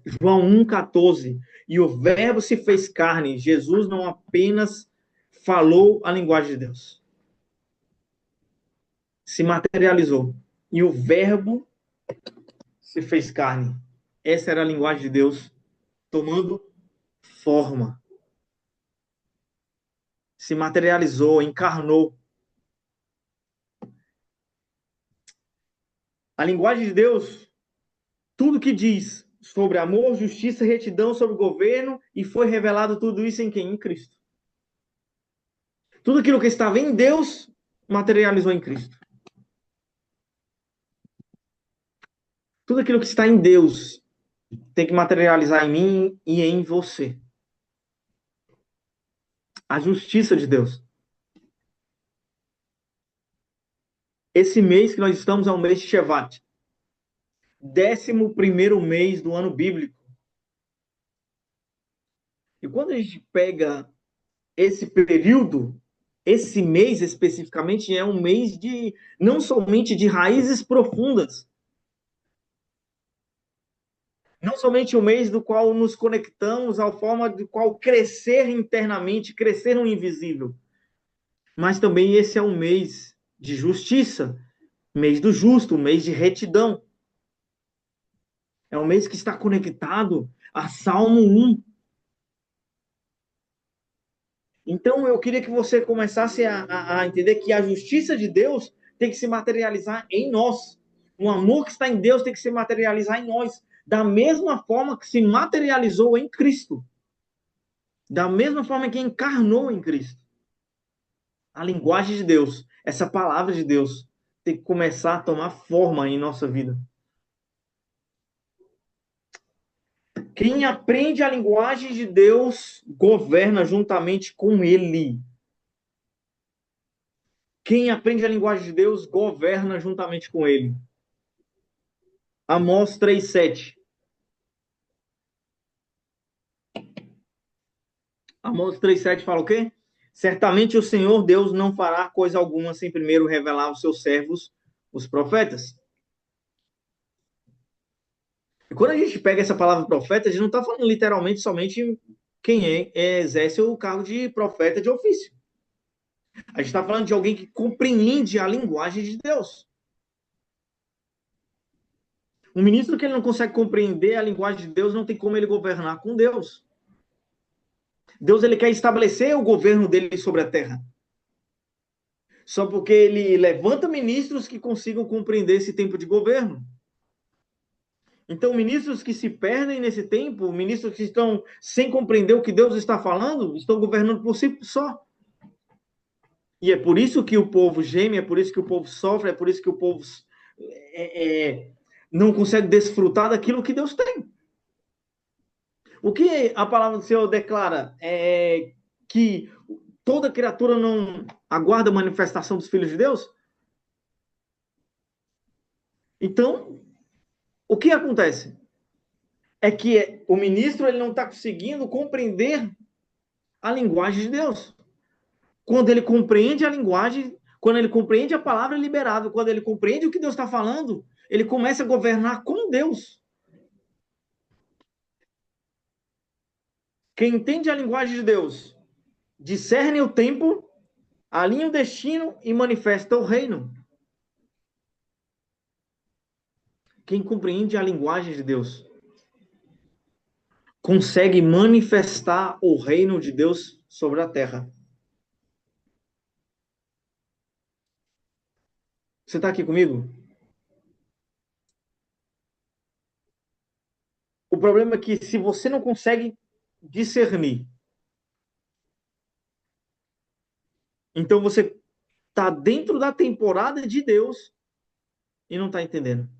João 1,14. E o verbo se fez carne. Jesus não apenas falou a linguagem de Deus. Se materializou. E o verbo se fez carne. Essa era a linguagem de Deus tomando forma. Se materializou, encarnou. A linguagem de Deus, tudo que diz sobre amor, justiça, retidão, sobre o governo, e foi revelado tudo isso em quem? Em Cristo. Tudo aquilo que estava em Deus, materializou em Cristo. Tudo aquilo que está em Deus tem que materializar em mim e em você. A justiça de Deus. Esse mês que nós estamos é o mês de Shevat. 11º mês do ano bíblico. E quando a gente pega esse período, esse mês especificamente é um mês de não somente de raízes profundas, não somente um mês do qual nos conectamos à forma de qual crescer internamente, crescer no invisível, mas também esse é um mês de justiça, mês do justo, mês de retidão. É um mês que está conectado a Salmo 1. Então, eu queria que você começasse a entender que a justiça de Deus tem que se materializar em nós. O amor que está em Deus tem que se materializar em nós. Da mesma forma que se materializou em Cristo. Da mesma forma que encarnou em Cristo. A linguagem de Deus, essa palavra de Deus, tem que começar a tomar forma em nossa vida. Quem aprende a linguagem de Deus governa juntamente com Ele. Quem aprende a linguagem de Deus governa juntamente com Ele. Amós 3:7. Amós 3:7 fala o quê? Certamente o Senhor Deus não fará coisa alguma sem primeiro revelar aos seus servos, os profetas. E quando a gente pega essa palavra profeta, a gente não está falando literalmente somente quem exerce o cargo de profeta de ofício. A gente está falando de alguém que compreende a linguagem de Deus. Um ministro que ele não consegue compreender a linguagem de Deus, não tem como ele governar com Deus. Deus ele quer estabelecer o governo dele sobre a terra. Só porque ele levanta ministros que consigam compreender esse tempo de governo. Então, ministros que se perdem nesse tempo, ministros que estão sem compreender o que Deus está falando, estão governando por si só. E é por isso que o povo geme, é por isso que o povo sofre, é por isso que o povo não consegue desfrutar daquilo que Deus tem. O que a palavra do Senhor declara é que toda criatura não aguarda a manifestação dos filhos de Deus? Então, o que acontece? É que o ministro ele não está conseguindo compreender a linguagem de Deus. Quando ele compreende a linguagem, quando ele compreende a palavra, é liberado. Quando ele compreende o que Deus está falando, ele começa a governar com Deus. Quem entende a linguagem de Deus, discerne o tempo, alinha o destino e manifesta o reino. Quem compreende a linguagem de Deus consegue manifestar o reino de Deus sobre a terra. Você está aqui comigo? O problema é que se você não consegue discernir, então você está dentro da temporada de Deus e não está entendendo.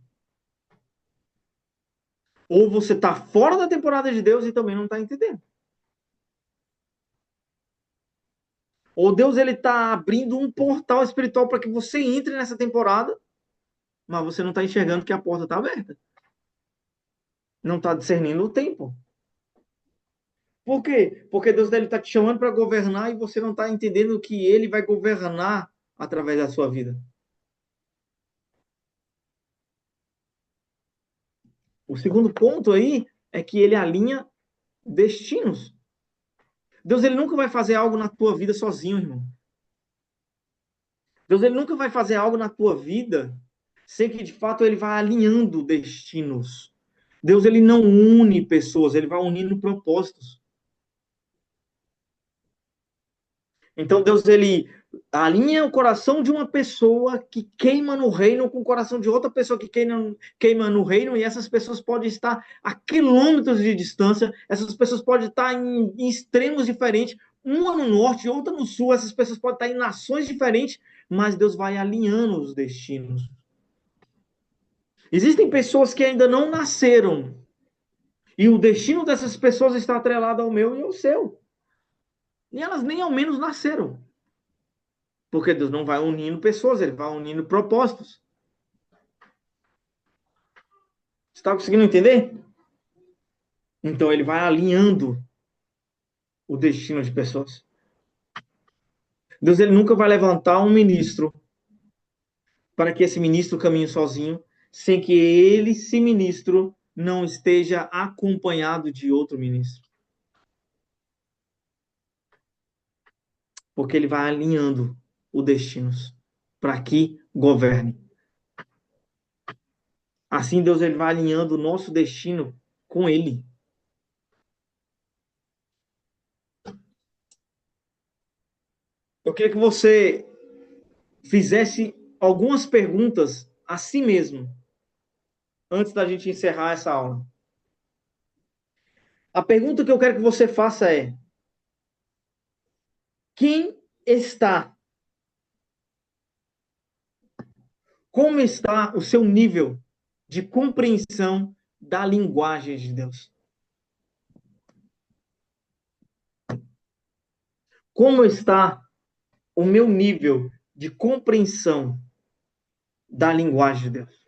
Ou você está fora da temporada de Deus e também não está entendendo. Ou Deus ele está abrindo um portal espiritual para que você entre nessa temporada, mas você não está enxergando que a porta está aberta. Não está discernindo o tempo. Por quê? Porque Deus está te chamando para governar e você não está entendendo que Ele vai governar através da sua vida. O segundo ponto aí é que Ele alinha destinos. Deus ele nunca vai fazer algo na tua vida sozinho, irmão. Deus ele nunca vai fazer algo na tua vida sem que de fato ele vá alinhando destinos. Deus ele não une pessoas, ele vai unindo propósitos. Então Deus ele alinha o coração de uma pessoa que queima no reino com o coração de outra pessoa que queima no reino, e essas pessoas podem estar a quilômetros de distância, essas pessoas podem estar em extremos diferentes, uma no norte e outra no sul, essas pessoas podem estar em nações diferentes, mas Deus vai alinhando os destinos. Existem pessoas que ainda não nasceram, e o destino dessas pessoas está atrelado ao meu e ao seu. E elas nem ao menos nasceram. Porque Deus não vai unindo pessoas, ele vai unindo propósitos. Você está conseguindo entender? Então ele vai alinhando o destino de pessoas. Deus ele nunca vai levantar um ministro para que esse ministro caminhe sozinho, sem que esse ministro não esteja acompanhado de outro ministro. Porque ele vai alinhando os destinos para que governe. Assim Deus ele vai alinhando o nosso destino com ele. Eu queria que você fizesse algumas perguntas a si mesmo antes da gente encerrar essa aula. A pergunta que eu quero que você faça é: quem está? Como está o seu nível de compreensão da linguagem de Deus? Como está o meu nível de compreensão da linguagem de Deus?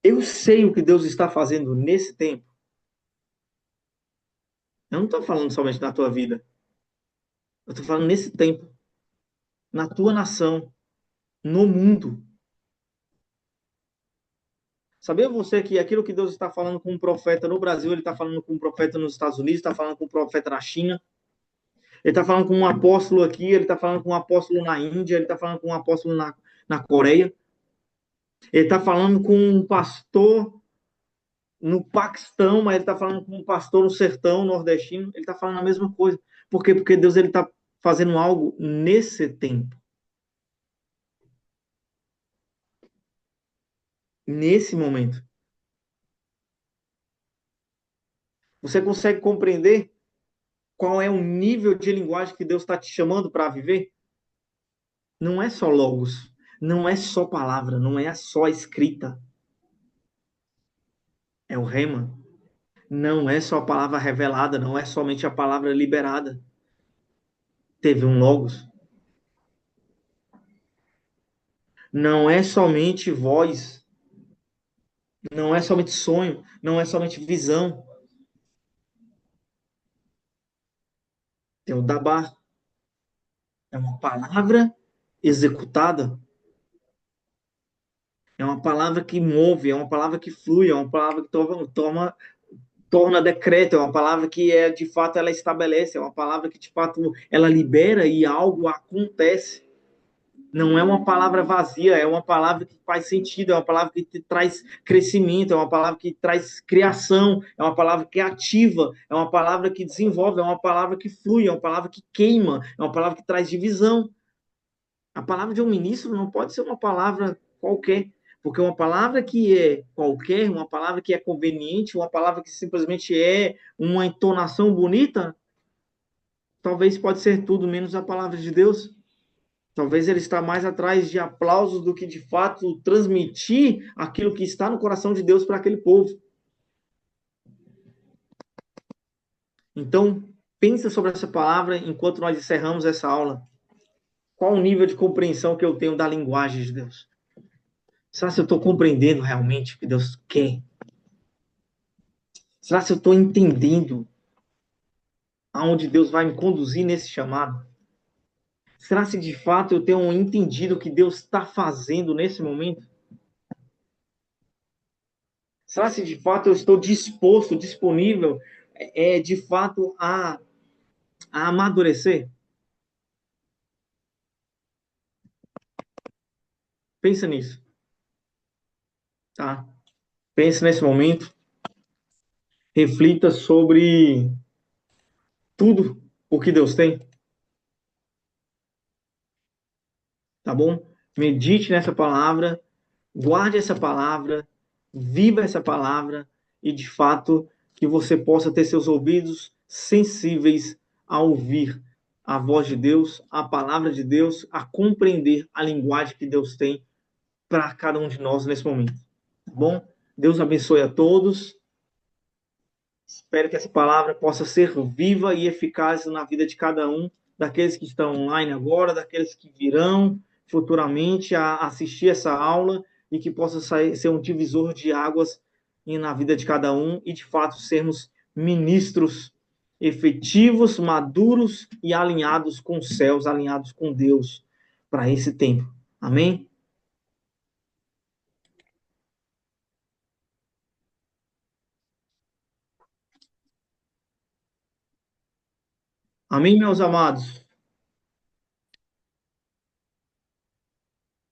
Eu sei o que Deus está fazendo nesse tempo. Eu não estou falando somente da tua vida. Eu estou falando nesse tempo, na tua nação, no mundo. Sabia você que aquilo que Deus está falando com um profeta no Brasil, ele está falando com um profeta nos Estados Unidos, está falando com um profeta na China, ele está falando com um apóstolo aqui, ele está falando com um apóstolo na Índia, ele está falando com um apóstolo na Coreia, ele está falando com um pastor no Paquistão, mas ele está falando com um pastor no sertão nordestino, ele está falando a mesma coisa. Por quê? Porque Deus ele está fazendo algo nesse tempo, nesse momento. Você consegue compreender qual é o nível de linguagem que Deus está te chamando para viver? Não é só logos, não é só palavra, não é só escrita, é o rema. Não é só a palavra revelada, não é somente a palavra liberada. Teve um logos. Não é somente voz, não é somente sonho, não é somente visão. Tem o dabar, é uma palavra executada, é uma palavra que move, é uma palavra que flui, é uma palavra que torna decreto, é uma palavra que é de fato ela estabelece, é uma palavra que de fato ela libera e algo acontece. Não é uma palavra vazia, é uma palavra que faz sentido, é uma palavra que te traz crescimento, é uma palavra que traz criação, é uma palavra que ativa, é uma palavra que desenvolve, é uma palavra que flui, é uma palavra que queima, é uma palavra que traz divisão. A palavra de um ministro não pode ser uma palavra qualquer, porque uma palavra que é qualquer, uma palavra que é conveniente, uma palavra que simplesmente é uma entonação bonita, talvez pode ser tudo menos a palavra de Deus. Talvez ele está mais atrás de aplausos do que de fato transmitir aquilo que está no coração de Deus para aquele povo. Então, pensa sobre essa palavra enquanto nós encerramos essa aula. Qual o nível de compreensão que eu tenho da linguagem de Deus? Será se eu estou compreendendo realmente o que Deus quer? Será se eu estou entendendo aonde Deus vai me conduzir nesse chamado? Será se de fato eu tenho entendido o que Deus está fazendo nesse momento? Será se de fato eu estou disposto, disponível, de fato a amadurecer? Pensa nisso, tá? Pense nesse momento, reflita sobre tudo o que Deus tem, tá bom? Medite nessa palavra, guarde essa palavra, viva essa palavra e, de fato, que você possa ter seus ouvidos sensíveis a ouvir a voz de Deus, a palavra de Deus, a compreender a linguagem que Deus tem para cada um de nós nesse momento, tá bom? Deus abençoe a todos. Espero que essa palavra possa ser viva e eficaz na vida de cada um, daqueles que estão online agora, daqueles que virão futuramente a assistir essa aula e que possa ser um divisor de águas na vida de cada um e, de fato, sermos ministros efetivos, maduros e alinhados com os céus, alinhados com Deus para esse tempo. Amém? Amém, meus amados?